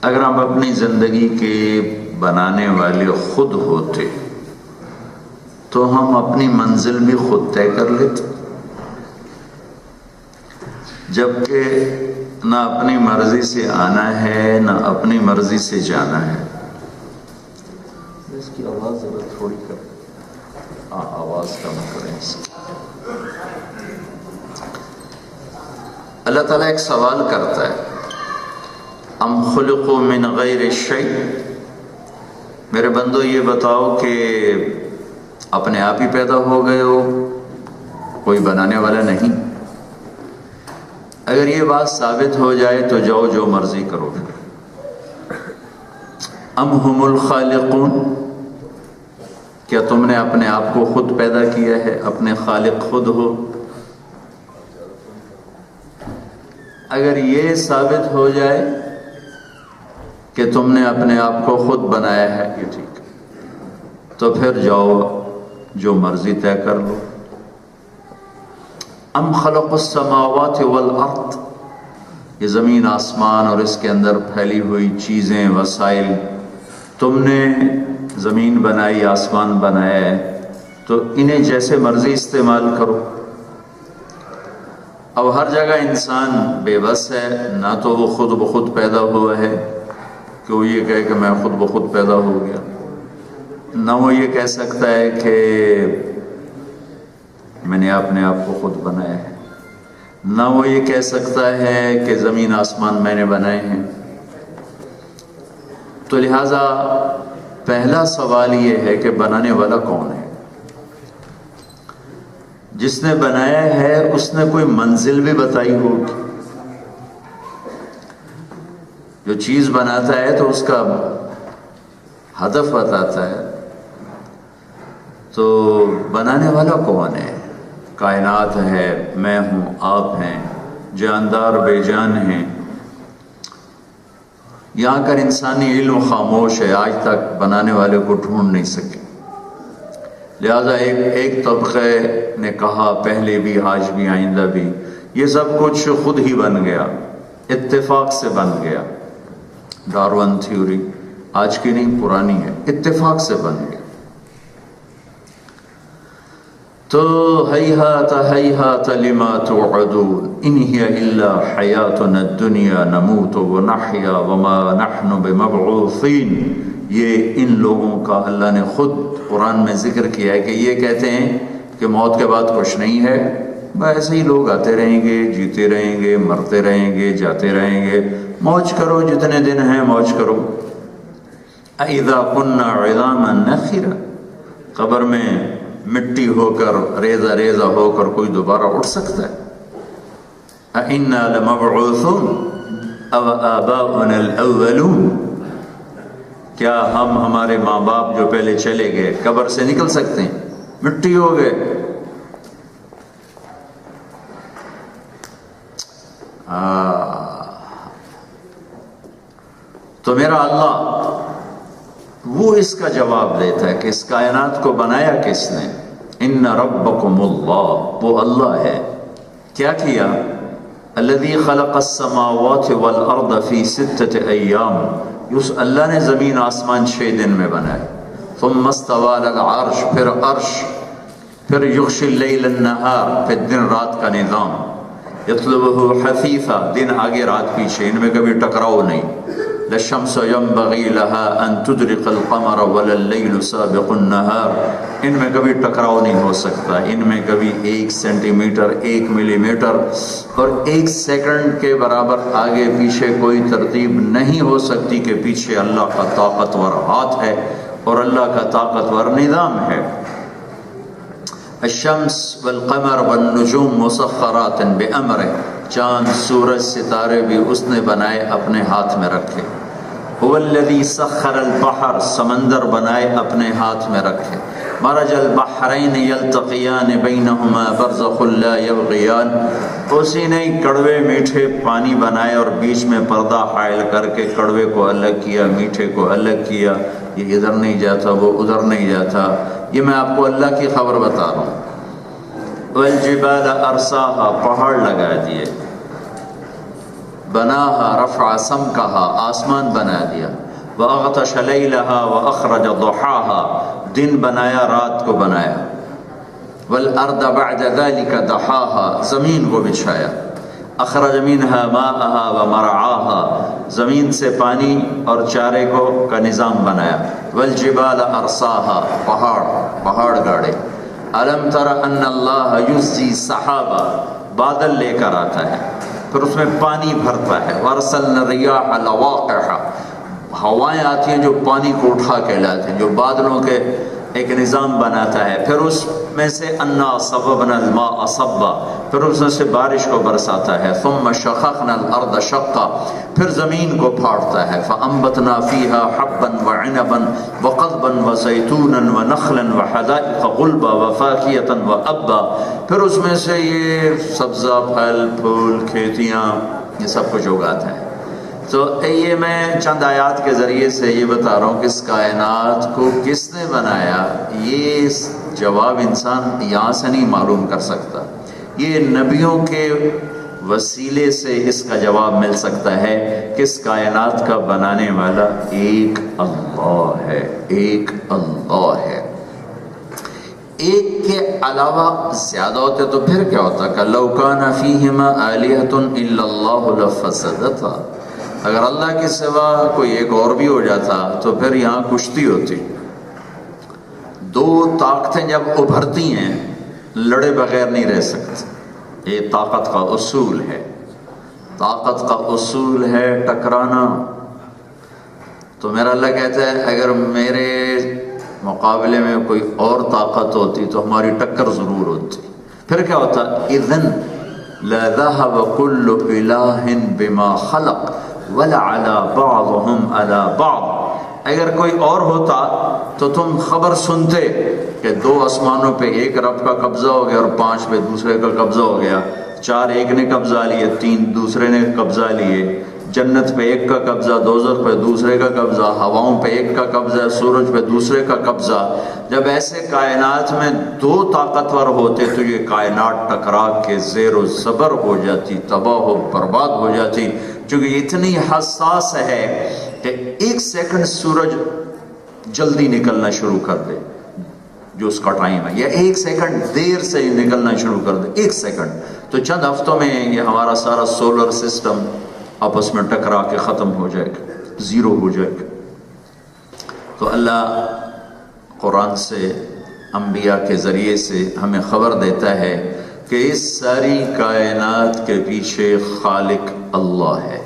اگر ہم اپنی زندگی کے بنانے والے خود ہوتے تو ہم اپنی منزل بھی خود طے کر لیتے، جبکہ نہ اپنی مرضی سے آنا ہے نہ اپنی مرضی سے جانا ہے۔ اس کی آواز ذرا تھوڑی کر، آواز کم کریں اس کی۔ اللہ تعالیٰ ایک سوال کرتا ہے، ام خلقوا من غیر شیء، میرے بندو یہ بتاؤ کہ اپنے آپ ہی پیدا ہو گئے ہو، کوئی بنانے والا نہیں؟ اگر یہ بات ثابت ہو جائے تو جاؤ جو مرضی کرو۔ ام ہم الخالقون، کیا تم نے اپنے آپ کو خود پیدا کیا ہے، اپنے خالق خود ہو؟ اگر یہ ثابت ہو جائے کہ تم نے اپنے آپ کو خود بنایا ہے، یہ ٹھیک ہے، تو پھر جاؤ جو مرضی طے کر لو۔ ام خلق السماوات والارض، یہ زمین آسمان اور اس کے اندر پھیلی ہوئی چیزیں، وسائل، تم نے زمین بنائی، آسمان بنایا ہے، تو انہیں جیسے مرضی استعمال کرو۔ اب ہر جگہ انسان بے بس ہے، نہ تو وہ خود بخود پیدا ہوا ہے کہ وہ یہ کہے کہ میں خود بخود پیدا ہو گیا، نہ وہ یہ کہہ سکتا ہے کہ میں نے اپنے آپ کو خود بنایا ہے، نہ وہ یہ کہہ سکتا ہے کہ زمین آسمان میں نے بنائے ہیں۔ تو لہٰذا پہلا سوال یہ ہے کہ بنانے والا کون ہے؟ جس نے بنایا ہے اس نے کوئی منزل بھی بتائی ہوگی۔ جو چیز بناتا ہے تو اس کا ہدف بتاتا ہے، تو بنانے والا کون ہے؟ کائنات ہے، میں ہوں، آپ ہیں، جاندار بے جان ہیں۔ یہاں کر انسانی علم خاموش ہے، آج تک بنانے والے کو ڈھونڈ نہیں سکے۔ لہذا ایک طبقے نے کہا، پہلے بھی، آج بھی، آئندہ بھی، یہ سب کچھ خود ہی بن گیا، اتفاق سے بن گیا۔ ڈارون تھیوری آج کی نہیں، پرانی ہے، اتفاق سے بن گیا۔ تو ہیہات ہیہات لما توعدون ان ہی الا حیاتنا الدنیا نموت ونحیا وما نحن بمبعوثین۔ یہ ان لوگوں کا اللہ نے خود قرآن میں ذکر کیا ہے کہ یہ کہتے ہیں کہ موت کے بعد کچھ نہیں ہے، ایسے ہی لوگ آتے رہیں گے، جیتے رہیں گے، مرتے رہیں گے، جاتے رہیں گے، موج کرو، جتنے دن ہیں موج کرو۔ اذا كنا عظاما نخرا، قبر میں مٹی ہو کر، ریزہ ریزہ ہو کر کوئی دوبارہ اٹھ سکتا ہے؟ اِنَّا لَمَبْعُوثُونَ أَوْ آبَاؤُنَا الْأَوَّلُونَ، کیا ہم، ہمارے ماں باپ جو پہلے چلے گئے، قبر سے نکل سکتے ہیں؟ مٹی ہو گئے۔ تو میرا اللہ وہ اس کا جواب دیتا ہے کہ اس کائنات کو بنایا کس نے؟ ان ربکم اللہ، وہ اللہ ہے۔ کیا کیا؟ الذی خلق السماوات والارض فی 6 ایام، اس اللہ نے زمین آسمان 6 دن میں بنایا۔ ثم استوى علی العرش، پھر عرش، پھر یغشی اللیل النہار، پھر دن رات کا نظام، یطلبہ حثیثا، دن آگے رات پیچھے، ان میں کبھی ٹکراؤ نہیں۔ للشمس ينبغي لها ان تدرك القمر ولا الليل سابق النهار، ان میں کبھی ٹکراؤ نہیں ہو سکتا، ان میں کبھی 1 سینٹی میٹر، 1 ملی میٹر اور 1 سیکنڈ کے برابر آگے پیچھے کوئی ترتیب نہیں ہو سکتی کہ پیچھے اللہ کا طاقتور ہاتھ ہے اور اللہ کا طاقتور نظام ہے۔ الشمس والقمر والنجوم مسخرات بأمرہ، چاند، سورج، ستارے بھی اس نے بنائے، اپنے ہاتھ میں رکھے۔ هو الذی سخر البحر، سمندر بنائے، اپنے ہاتھ میں رکھے۔ مرج البحرین یلتقیان بینہما برزخ لا یبغیان، اسی نے کڑوے میٹھے پانی بنائے اور بیچ میں پردہ حائل کر کے کڑوے کو الگ کیا، میٹھے کو الگ کیا، یہ ادھر نہیں جاتا، وہ ادھر نہیں جاتا۔ یہ میں آپ کو اللہ کی خبر بتا رہا ہوں۔ والجبال ارساها، پہاڑ لگا دیے۔ بناها رفع سمكها آسمان بنا دیا، وأغطش ليلها وأخرج ضحاها دن بنایا رات کو بنایا، والأرض بعد ذلك دحاها زمین کو بچھایا، اخرج منها ماءها ومرعاها زمین سے پانی اور چارے کا نظام بنایا، والجبال ارساها پہاڑ گاڑے، الم تر ان اللہ یزجی سحابا بادل لے کر آتا ہے پھر اس میں پانی بھرتا ہے، وارسلنا الرياح لواقح ہوائیں آتی ہیں جو پانی کو اٹھا کے لاتے ہیں، جو بادلوں کے ایک نظام بناتا ہے، پھر اس میں سے انا صببنا الماء صبا پھر اس میں سے بارش کو برساتا ہے، ثم شققنا الارض شقا پھر زمین کو پھاڑتا ہے، فانبتنا فيها حبا وعنبا وقضبا وزيتونا ونخلا وحدائق غلبا وفاكهة وابا پھر اس میں سے یہ سبزہ پھل پھول کھیتیاں یہ سب کچھ اگاتا ہے۔ تو یہ میں چند آیات کے ذریعے سے یہ بتا رہا ہوں کہ اس کائنات کو کس نے بنایا، یہ جواب انسان یہاں سے نہیں معلوم کر سکتا، یہ نبیوں کے وسیلے سے اس کا جواب مل سکتا ہے کہ اس کائنات کا بنانے والا ایک اللہ ہے، ایک اللہ ہے۔ ایک کے علاوہ زیادہ ہوتے تو پھر کیا ہوتا کہ لو کان فیہما آلہۃ الا اللہ لفسدتا، اگر اللہ کے سوا کوئی ایک اور بھی ہو جاتا تو پھر یہاں کشتی ہوتی۔ دو طاقتیں جب ابھرتی ہیں لڑے بغیر نہیں رہ سکتی، یہ طاقت کا اصول ہے، طاقت کا اصول ہے ٹکرانا۔ تو میرا اللہ کہتا ہے اگر میرے مقابلے میں کوئی اور طاقت ہوتی تو ہماری ٹکر ضرور ہوتی، پھر کیا ہوتا اذن لذهب كل الہ بما خلق ولعلى بعضهم على بعض، اگر کوئی اور ہوتا تو تم خبر سنتے کہ دو آسمانوں پہ ایک رب کا قبضہ ہو گیا اور 5 پہ دوسرے کا قبضہ ہو گیا، 4 ایک نے قبضہ لیے، 3 دوسرے نے قبضہ لیے، جنت پہ ایک کا قبضہ، دوزخ پہ دوسرے کا قبضہ، ہواؤں پہ ایک کا قبضہ، سورج پہ دوسرے کا قبضہ۔ جب ایسے کائنات میں 2 طاقتور ہوتے تو یہ کائنات ٹکرا کے زیر و زبر ہو جاتی، تباہ و برباد ہو جاتی، چونکہ اتنی حساس ہے کہ 1 سیکنڈ سورج جلدی نکلنا شروع کر دے جو اس کا ٹائم ہے، یا 1 سیکنڈ دیر سے نکلنا شروع کر دے، 1 سیکنڈ، تو چند ہفتوں میں یہ ہمارا سارا سولر سسٹم آپس میں ٹکرا کے ختم ہو جائے گا، زیرو ہو جائے گا۔ تو اللہ قرآن سے انبیاء کے ذریعے سے ہمیں خبر دیتا ہے کہ اس ساری کائنات کے پیچھے خالق اللہ ہے،